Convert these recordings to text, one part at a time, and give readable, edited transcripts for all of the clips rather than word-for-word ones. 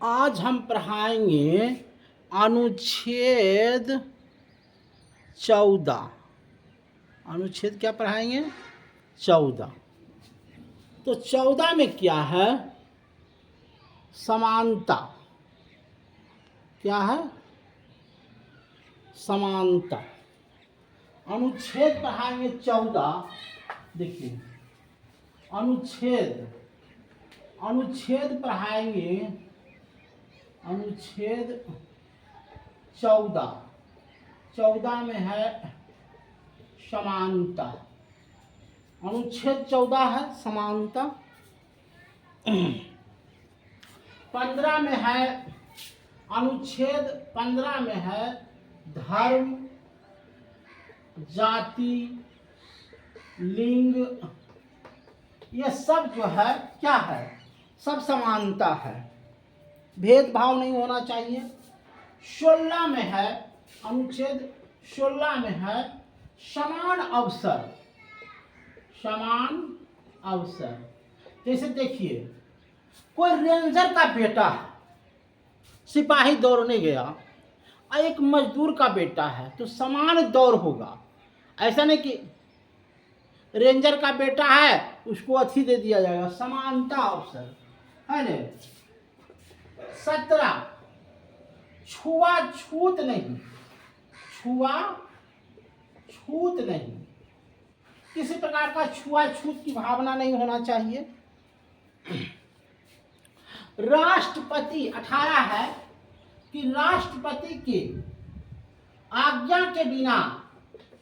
आज हम पढ़ाएंगे अनुच्छेद 14। अनुच्छेद क्या पढ़ाएंगे? 14। तो 14 में क्या है? समानता। क्या है? समानता। अनुच्छेद पढ़ाएंगे 14। देखिए, अनुच्छेद पढ़ाएंगे। अनुच्छेद 14 में है समानता। अनुच्छेद 14 है समानता। 15 में है, अनुच्छेद 15 में है धर्म, जाति, लिंग, ये सब जो है क्या है? सब समानता है, भेदभाव नहीं होना चाहिए। 16 में है, अनुच्छेद 16 में है समान अवसर। समान अवसर। जैसे देखिए, कोई रेंजर का बेटा है, सिपाही दौड़ने गया, और एक मजदूर का बेटा है, तो समान दौड़ होगा। ऐसा नहीं कि रेंजर का बेटा है उसको अथी दे दिया जाएगा, समानता अवसर है ना। 17 छुआछूत नहीं। छूत नहीं, किसी प्रकार का छुआछूत की भावना नहीं होना चाहिए। राष्ट्रपति 18 है कि राष्ट्रपति के आज्ञा के बिना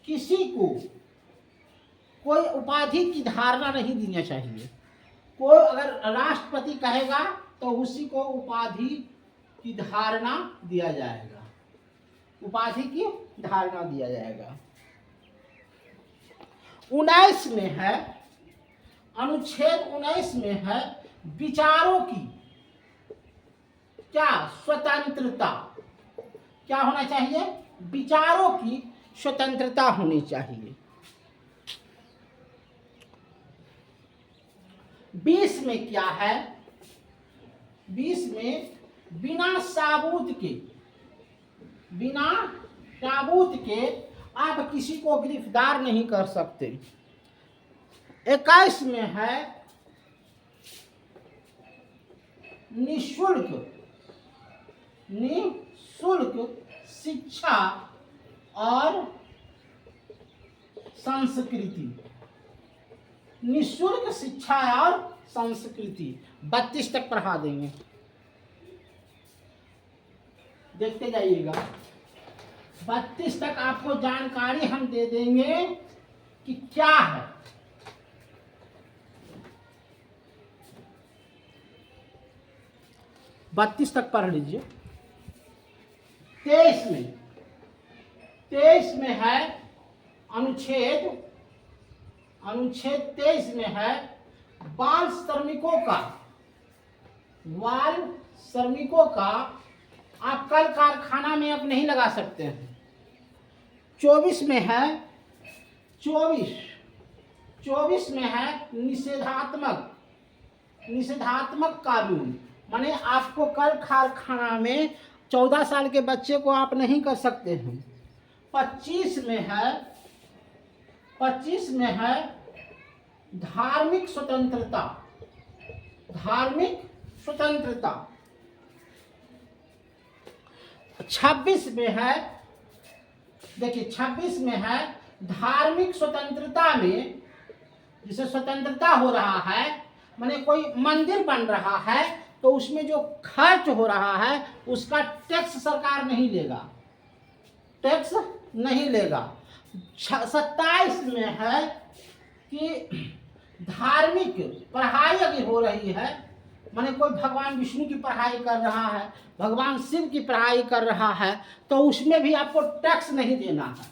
किसी को कोई उपाधि की धारणा नहीं देना चाहिए। कोई अगर राष्ट्रपति कहेगा तो उसी को उपाधि की धारणा दिया जाएगा। उपाधि की धारणा दिया जाएगा। 19 में है, अनुच्छेद 19 में है विचारों की क्या? स्वतंत्रता। क्या होना चाहिए? विचारों की स्वतंत्रता होनी चाहिए। 20 में क्या है? 20 में बिना सबूत के आप किसी को गिरफ्तार नहीं कर सकते। 21 में है निःशुल्क शिक्षा और संस्कृति। निःशुल्क शिक्षा और संस्कृति 32 तक पढ़ा देंगे, देखते जाइएगा। 32 तक आपको जानकारी हम दे देंगे कि क्या है। बत्तीस तक पढ़ लीजिए। 23 में है अनुच्छेद 23 में है बाल श्रमिकों का आप कल कारखाना में आप नहीं लगा सकते हैं। 24 में है 24 में है निषेधात्मक कानून। माने आपको कल कारखाना में 14 साल के बच्चे को आप नहीं कर सकते हैं। 25 में है धार्मिक स्वतंत्रता। 26 में है, देखिए 26 में है धार्मिक स्वतंत्रता में, जिसे स्वतंत्रता हो रहा है, माने कोई मंदिर बन रहा है तो उसमें जो खर्च हो रहा है उसका टैक्स सरकार नहीं लेगा, 27 में है कि धार्मिक पढ़ाई अगर हो रही है, माने कोई भगवान विष्णु की पढ़ाई कर रहा है, भगवान शिव की पढ़ाई कर रहा है, तो उसमें भी आपको टैक्स नहीं देना है।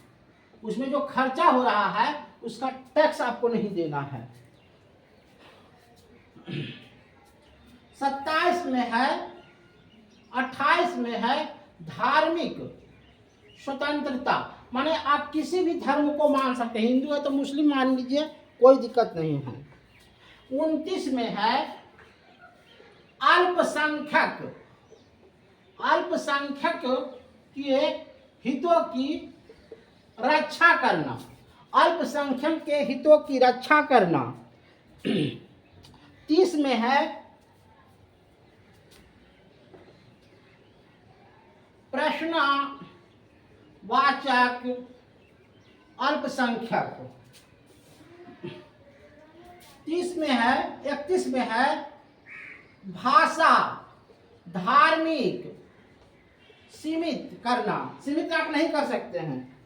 उसमें जो खर्चा हो रहा है उसका टैक्स आपको नहीं देना है। 27 में है, 28 में है धार्मिक स्वतंत्रता। माने आप किसी भी धर्म को मान सकते हैं, हिंदू है तो मुस्लिम मान लीजिए, कोई दिक्कत नहीं है। 29 में है अल्पसंख्यक अल्पसंख्यक के हितों की रक्षा करना, अल्पसंख्यक के हितों की रक्षा करना। 30 में है प्रश्नवाचक अल्पसंख्यक। 30 में है 31 में है भाषा धार्मिक सीमित करना, सीमित आप नहीं कर सकते हैं।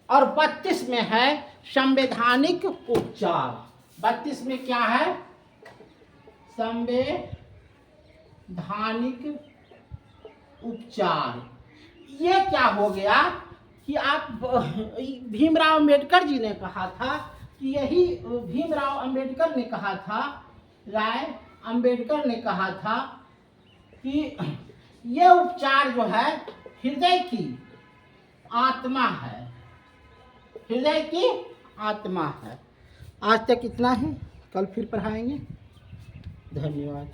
और 32 में है संवैधानिक उपचार। 32 में क्या है? संवैधानिक उपचार। ये क्या हो गया कि आप भीमराव अंबेडकर जी ने कहा था कि यही भीमराव अंबेडकर ने कहा था, राय अंबेडकर ने कहा था कि ये उपचार जो है हृदय की आत्मा है, हृदय की आत्मा है। आज तक इतना ही, कल फिर पढ़ाएंगे। धन्यवाद।